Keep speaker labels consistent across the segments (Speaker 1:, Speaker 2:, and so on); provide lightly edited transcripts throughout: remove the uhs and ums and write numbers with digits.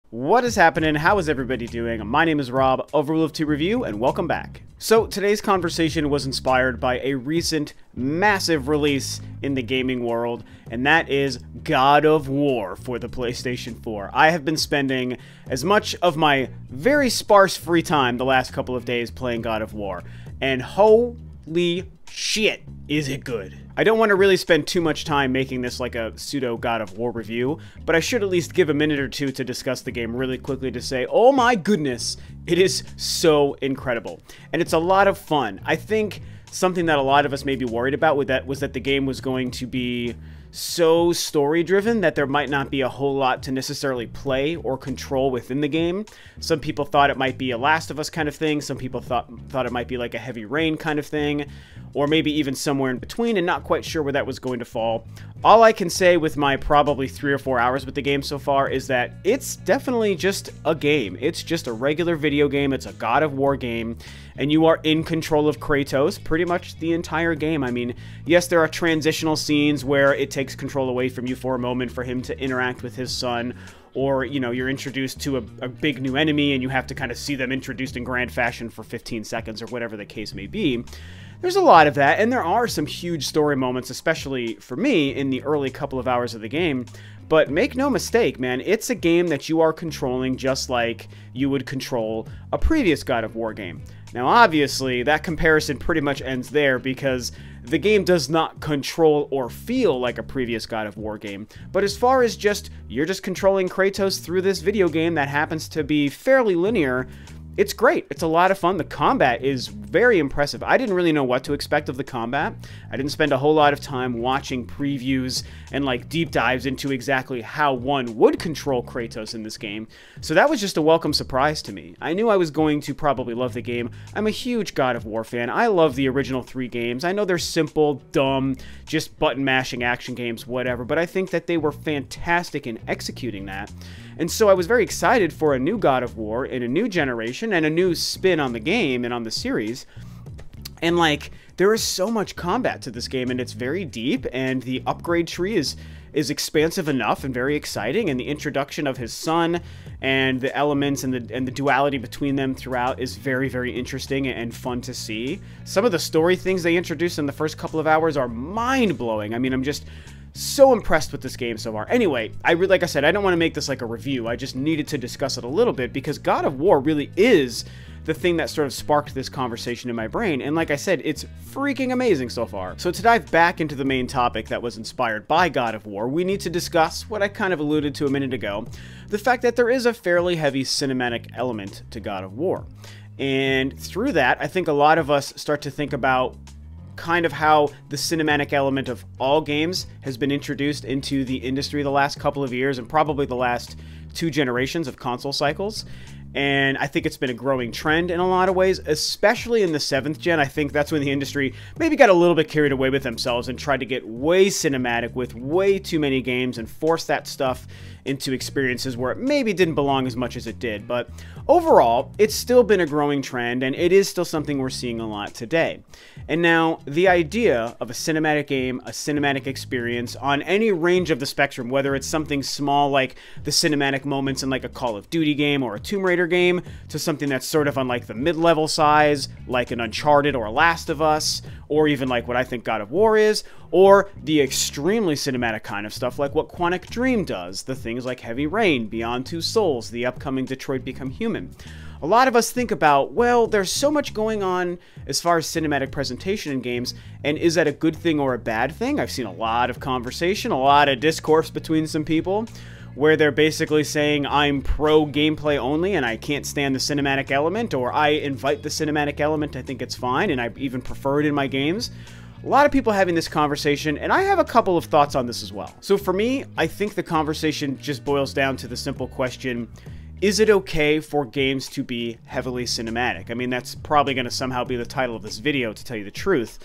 Speaker 1: What is happening? How is everybody doing? My name is Rob of Ro2R Review, and welcome back. So today's conversation was inspired by a recent massive release in the gaming world, and that is God of War for the PlayStation 4. I have been spending as much of my very sparse free time the last couple of days playing God of War, and holy shit, is it good. I don't want to really spend too much time making this like a pseudo God of War review, but I should at least give a minute or two to discuss the game really quickly to say, oh my goodness, it is so incredible. And it's a lot of fun. I think something that a lot of us may be worried about was that the game was going to be so story-driven that there might not be a whole lot to necessarily play or control within the game. Some people thought it might be a Last of Us kind of thing. Some people thought it might be like a Heavy Rain kind of thing, or maybe even somewhere in between, and not quite sure where that was going to fall. All I can say with my probably 3 or 4 hours with the game so far is that it's definitely just a game. It's just a regular video game. It's a God of War game, and you are in control of Kratos pretty much the entire game. I mean, yes, there are transitional scenes where it takes control away from you for a moment for him to interact with his son, or, you know, you're introduced to a big new enemy and you have to kind of see them introduced in grand fashion for 15 seconds or whatever the case may be. There's a lot of that, and there are some huge story moments, especially for me, in the early couple of hours of the game. But make no mistake, man, it's a game that you are controlling just like you would control a previous God of War game. Now, obviously, that comparison pretty much ends there because the game does not control or feel like a previous God of War game. But as far as you're just controlling Kratos through this video game that happens to be fairly linear, it's great. It's a lot of fun. The combat is very impressive. I didn't really know what to expect of the combat. I didn't spend a whole lot of time watching previews and like deep dives into exactly how one would control Kratos in this game. So that was just a welcome surprise to me. I knew I was going to probably love the game. I'm a huge God of War fan. I love the original 3 games. I know they're simple, dumb, just button mashing action games, whatever, but I think that they were fantastic in executing that. And so I was very excited for a new God of War in a new generation and a new spin on the game and on the series. And like, there is so much combat to this game, and it's very deep, and the upgrade tree is expansive enough and very exciting, and the introduction of his son and the elements and the duality between them throughout is very, very interesting and fun to see. Some of the story things they introduced in the first couple of hours are mind-blowing. I mean, I'm just so impressed with this game so far. Anyway, like I said, I don't want to make this like a review. I just needed to discuss it a little bit because God of War really is the thing that sort of sparked this conversation in my brain. And like I said, it's freaking amazing so far. So to dive back into the main topic that was inspired by God of War, we need to discuss what I kind of alluded to a minute ago, the fact that there is a fairly heavy cinematic element to God of War. And through that, I think a lot of us start to think about kind of how the cinematic element of all games has been introduced into the industry the last couple of years and probably the last 2 generations of console cycles. And I think it's been a growing trend in a lot of ways, especially in the 7th gen. I think that's when the industry maybe got a little bit carried away with themselves and tried to get way cinematic with way too many games and force that stuff into experiences where it maybe didn't belong as much as it did. But overall, it's still been a growing trend, and it is still something we're seeing a lot today. And now, the idea of a cinematic game, a cinematic experience on any range of the spectrum, whether it's something small like the cinematic moments in like a Call of Duty game or a Tomb Raider game, to something that's sort of on like the mid-level size, like an Uncharted or a Last of Us, or even like what I think God of War is, or the extremely cinematic kind of stuff like what Quantic Dream does, the things like Heavy Rain, Beyond Two Souls, the upcoming Detroit Become Human. A lot of us think about, well, there's so much going on as far as cinematic presentation in games, and is that a good thing or a bad thing? I've seen a lot of conversation, a lot of discourse between some people, where they're basically saying, I'm pro gameplay only and I can't stand the cinematic element, or I invite the cinematic element, I think it's fine, and I even prefer it in my games. A lot of people having this conversation, and I have a couple of thoughts on this as well. So for me, I think the conversation just boils down to the simple question, is it okay for games to be heavily cinematic? I mean, that's probably going to somehow be the title of this video, to tell you the truth.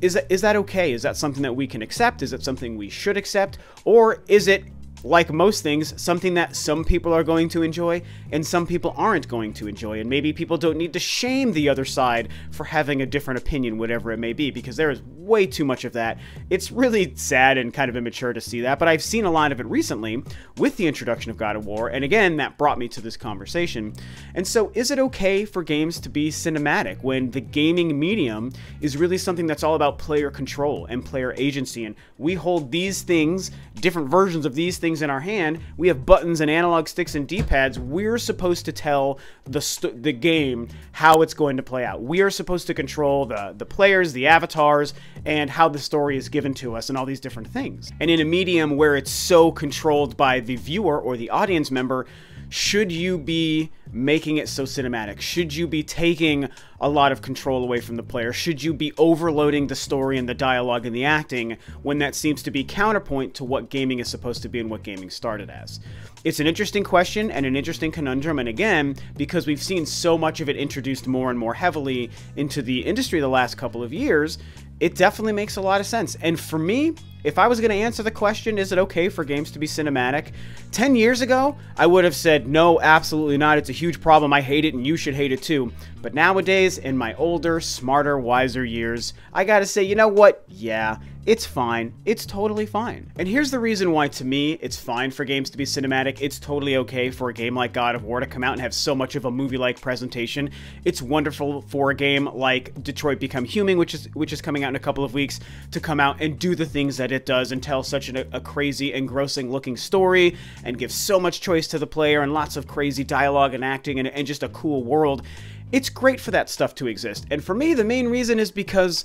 Speaker 1: Is that okay? Is that something that we can accept? Is it something we should accept? Or is it like most things, something that some people are going to enjoy and some people aren't going to enjoy. And maybe people don't need to shame the other side for having a different opinion, whatever it may be, because there is way too much of that. It's really sad and kind of immature to see that, but I've seen a lot of it recently with the introduction of God of War, and again, that brought me to this conversation. And so, is it okay for games to be cinematic when the gaming medium is really something that's all about player control and player agency, and we hold these things, different versions of these things in our hand, we have buttons and analog sticks and D-pads, we're supposed to tell the game how it's going to play out. We are supposed to control the players, the avatars, and how the story is given to us and all these different things. And in a medium where it's so controlled by the viewer or the audience member, should you be making it so cinematic? Should you be taking a lot of control away from the player? Should you be overloading the story and the dialogue and the acting when that seems to be counterpoint to what gaming is supposed to be and what gaming started as? It's an interesting question and an interesting conundrum, and again, because we've seen so much of it introduced more and more heavily into the industry the last couple of years, it definitely makes a lot of sense. And for me, if I was going to answer the question, is it okay for games to be cinematic? 10 years ago, I would have said, no, absolutely not. It's a huge problem. I hate it and you should hate it too. But nowadays, in my older, smarter, wiser years, I gotta say, you know what? Yeah, it's fine. It's totally fine. And here's the reason why, to me, it's fine for games to be cinematic. It's totally okay for a game like God of War to come out and have so much of a movie-like presentation. It's wonderful for a game like Detroit Become Human, which is coming out in a couple of weeks, to come out and do the things that it does and tell such a crazy, engrossing looking story and give so much choice to the player and lots of crazy dialogue and acting and just a cool world. It's great for that stuff to exist. And for me, the main reason is because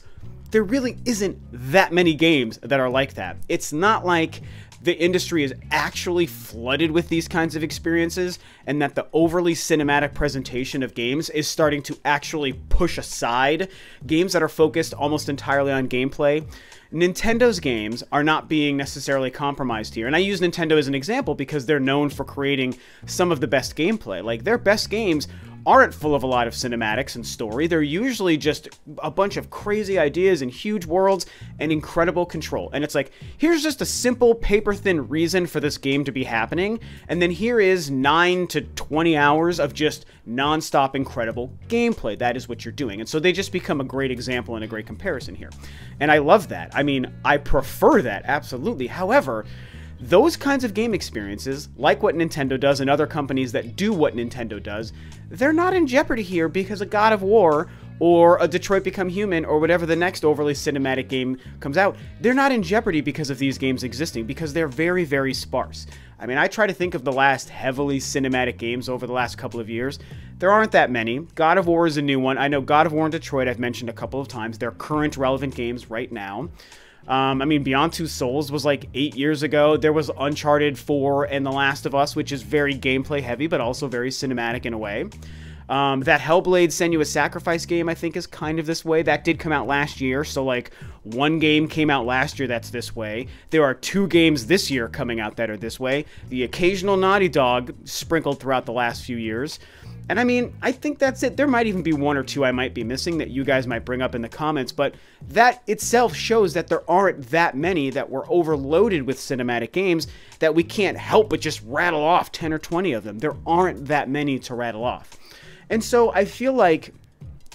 Speaker 1: there really isn't that many games that are like that. It's not like the industry is actually flooded with these kinds of experiences and that the overly cinematic presentation of games is starting to actually push aside games that are focused almost entirely on gameplay. Nintendo's games are not being necessarily compromised here. And I use Nintendo as an example because they're known for creating some of the best gameplay. Like, their best games aren't full of a lot of cinematics and story. They're usually just a bunch of crazy ideas and huge worlds and incredible control. And it's like, here's just a simple paper-thin reason for this game to be happening, and then here is 9 to 20 hours of just non-stop incredible gameplay. That is what you're doing. And so they just become a great example and a great comparison here. And I love that. I mean, I prefer that, absolutely. However, those kinds of game experiences, like what Nintendo does and other companies that do what Nintendo does, they're not in jeopardy here because a God of War or a Detroit Become Human or whatever the next overly cinematic game comes out, they're not in jeopardy because of these games existing, because they're very, very sparse. I mean, I try to think of the last heavily cinematic games over the last couple of years. There aren't that many. God of War is a new one. I know God of War and Detroit I've mentioned a couple of times. They're current relevant games right now. I mean, Beyond Two Souls was like 8 years ago. There was Uncharted 4 and The Last of Us, which is very gameplay heavy, but also very cinematic in a way. That Hellblade Senua's Sacrifice game, I think, is kind of this way. That did come out last year, so like one game came out last year that's this way. There are 2 games this year coming out that are this way. The occasional Naughty Dog sprinkled throughout the last few years. And I mean, I think that's it. There might even be 1 or 2 I might be missing that you guys might bring up in the comments, but that itself shows that there aren't that many that were overloaded with cinematic games that we can't help but just rattle off 10 or 20 of them. There aren't that many to rattle off. And so I feel like,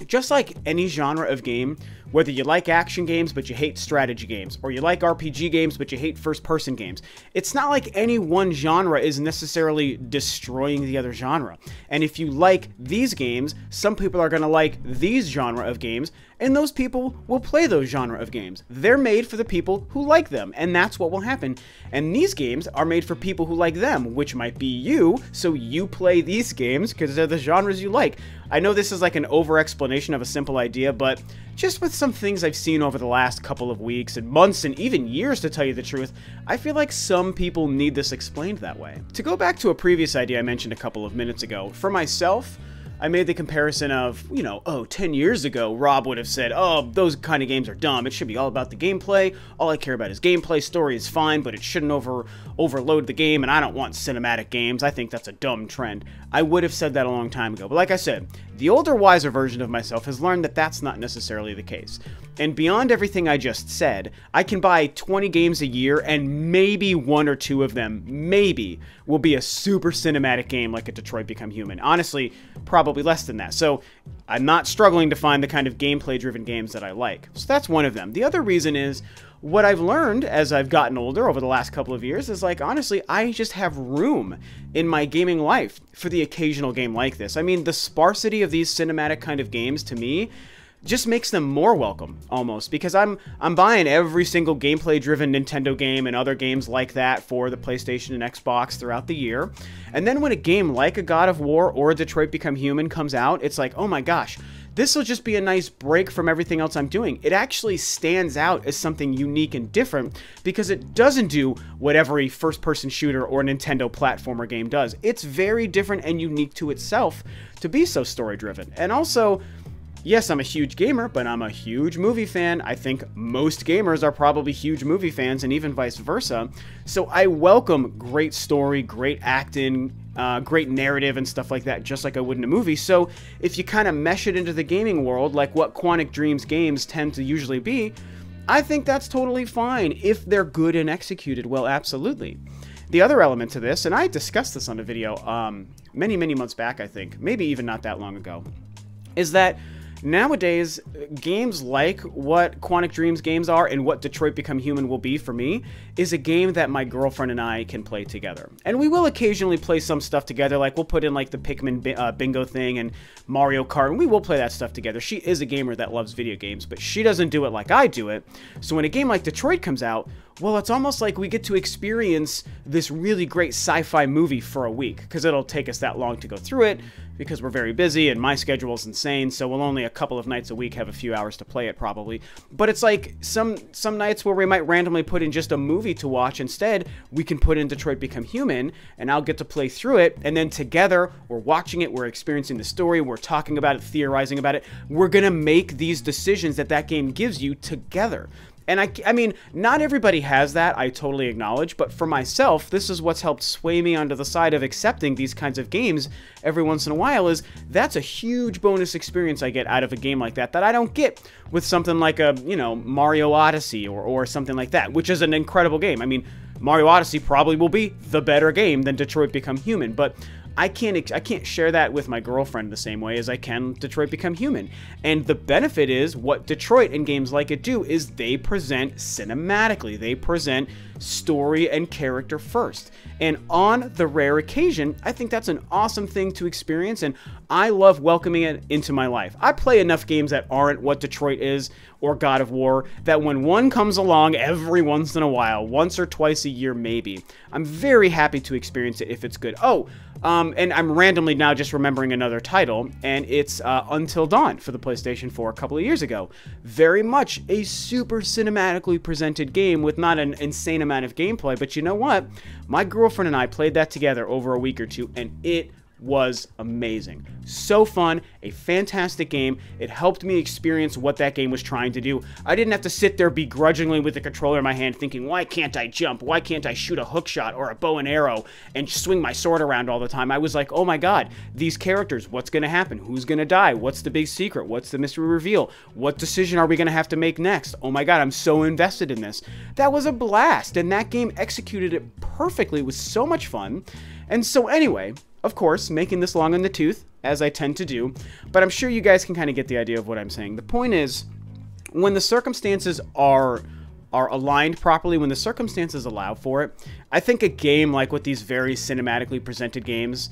Speaker 1: just like any genre of game, whether you like action games but you hate strategy games, or you like RPG games but you hate first-person games, it's not like any one genre is necessarily destroying the other genre. And if you like these games, some people are going to like these genre of games, and those people will play those genre of games. They're made for the people who like them, and that's what will happen. And these games are made for people who like them, which might be you, so you play these games because they're the genres you like. I know this is like an over-explanation of a simple idea, but just with some things I've seen over the last couple of weeks and months and even years, to tell you the truth, I feel like some people need this explained that way. To go back to a previous idea I mentioned a couple of minutes ago, for myself, I made the comparison of, you know, oh, 10 years ago, Rob would have said, oh, those kind of games are dumb. It should be all about the gameplay. All I care about is gameplay. Story is fine, but it shouldn't overload the game, and I don't want cinematic games. I think that's a dumb trend. I would have said that a long time ago. But like I said, the older, wiser version of myself has learned that that's not necessarily the case. And beyond everything I just said, I can buy 20 games a year, and maybe 1 or 2 of them, maybe, will be a super cinematic game like a Detroit Become Human. Honestly, probably less than that. So I'm not struggling to find the kind of gameplay-driven games that I like. So that's one of them. The other reason is, what I've learned as I've gotten older over the last couple of years is, like, honestly, I just have room in my gaming life for the occasional game like this. I mean, the sparsity of these cinematic kind of games, to me, just makes them more welcome, almost, because I'm buying every single gameplay-driven Nintendo game and other games like that for the PlayStation and Xbox throughout the year. And then when a game like a God of War or a Detroit Become Human comes out, it's like, oh my gosh, this will just be a nice break from everything else I'm doing. It actually stands out as something unique and different because it doesn't do what every first-person shooter or Nintendo platformer game does. It's very different and unique to itself to be so story-driven. And also, yes, I'm a huge gamer, but I'm a huge movie fan. I think most gamers are probably huge movie fans, and even vice versa. So I welcome great story, great acting, great narrative and stuff like that, just like I would in a movie. So if you kind of mesh it into the gaming world, like what Quantic Dream's games tend to usually be, I think that's totally fine if they're good and executed well, absolutely. The other element to this, and I discussed this on a video many months back, I think, maybe even not that long ago, is that nowadays, games like what Quantic Dream's games are and what Detroit Become Human will be for me is a game that my girlfriend and I can play together. And we will occasionally play some stuff together, like we'll put in like the Pikmin bingo thing and Mario Kart, and we will play that stuff together. She is a gamer that loves video games, but she doesn't do it like I do it. So when a game like Detroit comes out, well, it's almost like we get to experience this really great sci-fi movie for a week, because it'll take us that long to go through it, because we're very busy and my schedule's insane, so we'll only a couple of nights a week have a few hours to play it probably. But it's like some nights where we might randomly put in just a movie to watch. Instead, we can put in Detroit Become Human, and I'll get to play through it, and then together, we're watching it, we're experiencing the story, we're talking about it, theorizing about it. We're gonna make these decisions that that game gives you together. And I mean, not everybody has that, I totally acknowledge, but for myself, this is what's helped sway me onto the side of accepting these kinds of games every once in a while, is that's a huge bonus experience I get out of a game like that I don't get with something like a, you know, Mario Odyssey or something like that, which is an incredible game. I mean, Mario Odyssey probably will be the better game than Detroit Become Human, but I can't share that with my girlfriend the same way as I can Detroit Become Human. And the benefit is, what Detroit and games like it do is they present cinematically. They present story and character first. And on the rare occasion, I think that's an awesome thing to experience, and I love welcoming it into my life. I play enough games that aren't what Detroit is or God of War, that when one comes along every once in a while, once or twice a year maybe, I'm very happy to experience it if it's good. Oh, and I'm randomly now just remembering another title, and it's Until Dawn for the PlayStation 4 a couple of years ago. Very much a super cinematically presented game with not an insane amount of gameplay, but you know what? My girlfriend and I played that together over a week or two, and it was amazing. So fun, a fantastic game. It helped me experience what that game was trying to do. I didn't have to sit there begrudgingly with the controller in my hand thinking, why can't I jump? Why can't I shoot a hook shot or a bow and arrow and swing my sword around all the time? I was like, oh my god, these characters, what's going to happen? Who's going to die? What's the big secret? What's the mystery reveal? What decision are we going to have to make next? Oh my god, I'm so invested in this. That was a blast, and that game executed it perfectly. It was so much fun. And so anyway, of course, making this long in the tooth, as I tend to do, but I'm sure you guys can kind of get the idea of what I'm saying. The point is, when the circumstances are aligned properly, when the circumstances allow for it, I think a game like what these very cinematically presented games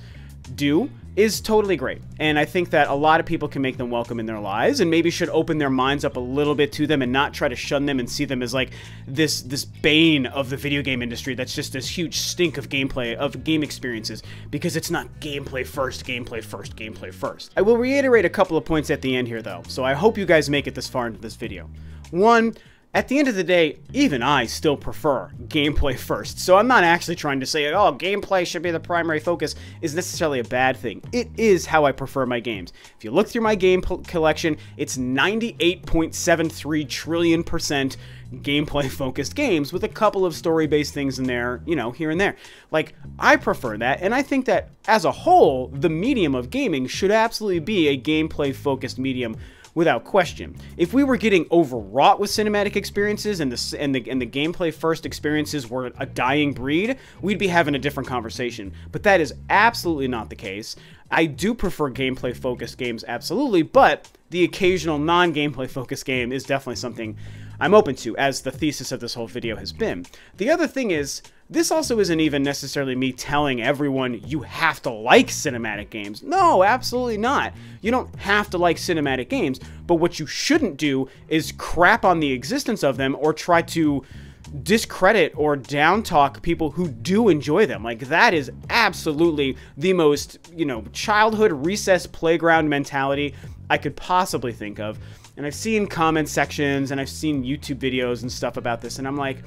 Speaker 1: do is totally great. And I think that a lot of people can make them welcome in their lives, and maybe should open their minds up a little bit to them and not try to shun them and see them as like this bane of the video game industry that's just this huge stink of gameplay, of game experiences, because it's not gameplay first, gameplay first, gameplay first. I will reiterate a couple of points at the end here though, so I hope you guys make it this far into this video. One, at the end of the day, even I still prefer gameplay first. So I'm not actually trying to say, oh, gameplay should be the primary focus is necessarily a bad thing. It is how I prefer my games. If you look through my game collection, it's 98.73 trillion% gameplay focused games with a couple of story-based things in there, you know, here and there. Like, I prefer that, and I think that as a whole, the medium of gaming should absolutely be a gameplay focused medium without question. If we were getting overwrought with cinematic experiences and the gameplay first experiences were a dying breed, we'd be having a different conversation. But that is absolutely not the case. I do prefer gameplay focused games, absolutely, but the occasional non-gameplay focused game is definitely something I'm open to, as the thesis of this whole video has been. The other thing is, this also isn't even necessarily me telling everyone you have to like cinematic games. No, absolutely not. You don't have to like cinematic games, but what you shouldn't do is crap on the existence of them or try to discredit or down talk people who do enjoy them. Like, that is absolutely the most, you know, childhood recess playground mentality I could possibly think of. And I've seen comment sections and I've seen YouTube videos and stuff about this, and I'm like,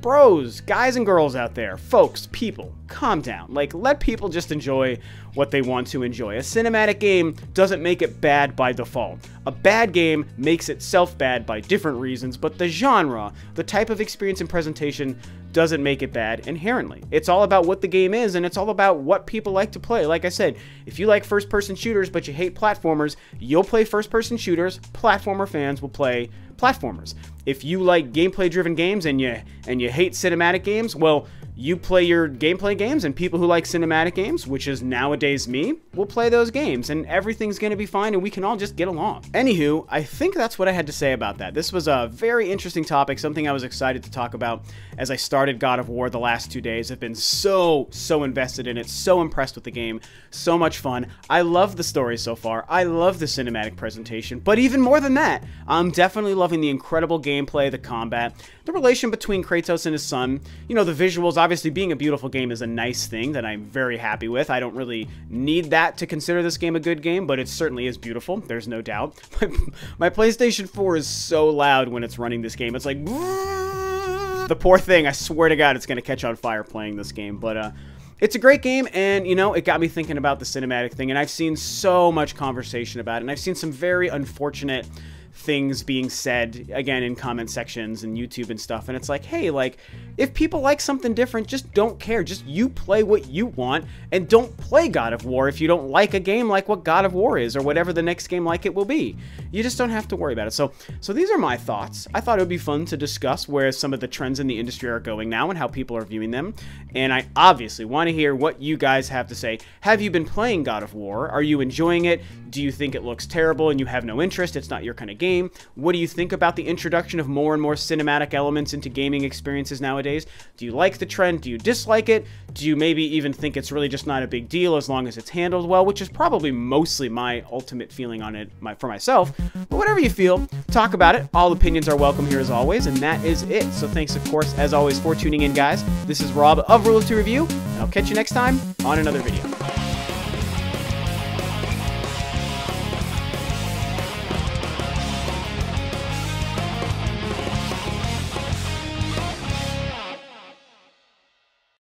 Speaker 1: bros, guys and girls out there, folks, people, calm down. Like, let people just enjoy what they want to enjoy. A cinematic game doesn't make it bad by default. A bad game makes itself bad by different reasons, but the genre, the type of experience and presentation, doesn't make it bad inherently. It's all about what the game is, and it's all about what people like to play. Like I said, if you like first-person shooters but you hate platformers, you'll play first-person shooters. Platformer fans will play platformers. If you like gameplay-driven games and you hate cinematic games, well, you play your gameplay games, and people who like cinematic games, which is nowadays me, will play those games, and everything's gonna be fine, and we can all just get along. Anywho, I think that's what I had to say about that. This was a very interesting topic, something I was excited to talk about as I started God of War the last 2 days. I've been so invested in it, so impressed with the game, so much fun. I love the story so far. I love the cinematic presentation, but even more than that, I'm definitely loving the incredible gameplay, the combat, the relation between Kratos and his son. You know, the visuals, obviously being a beautiful game is a nice thing that I'm very happy with. I don't really need that to consider this game a good game, but it certainly is beautiful. There's no doubt. My PlayStation 4 is so loud when it's running this game. It's like, the poor thing, I swear to God, it's going to catch on fire playing this game. But it's a great game, and, you know, it got me thinking about the cinematic thing, and I've seen so much conversation about it, and I've seen some very unfortunate things being said, again, in comment sections and YouTube and stuff, and it's like, hey, like, if people like something different, just don't care. Just you play what you want, and don't play God of War if you don't like a game like what God of War is, or whatever the next game like it will be. You just don't have to worry about it. So these are my thoughts. I thought it would be fun to discuss where some of the trends in the industry are going now and how people are viewing them, and I obviously want to hear what you guys have to say. Have you been playing God of War? Are you enjoying it? Do you think it looks terrible and you have no interest? It's not your kind of game. What do you think about the introduction of more and more cinematic elements into gaming experiences nowadays? Do you like the trend? Do you dislike it? Do you maybe even think it's really just not a big deal as long as it's handled well, which is probably mostly my ultimate feeling on it for myself. But whatever you feel, talk about it. All opinions are welcome here as always, and that is it. So thanks, of course, as always, for tuning in, guys. This is Rob of Ro2R Review, and I'll catch you next time on another video.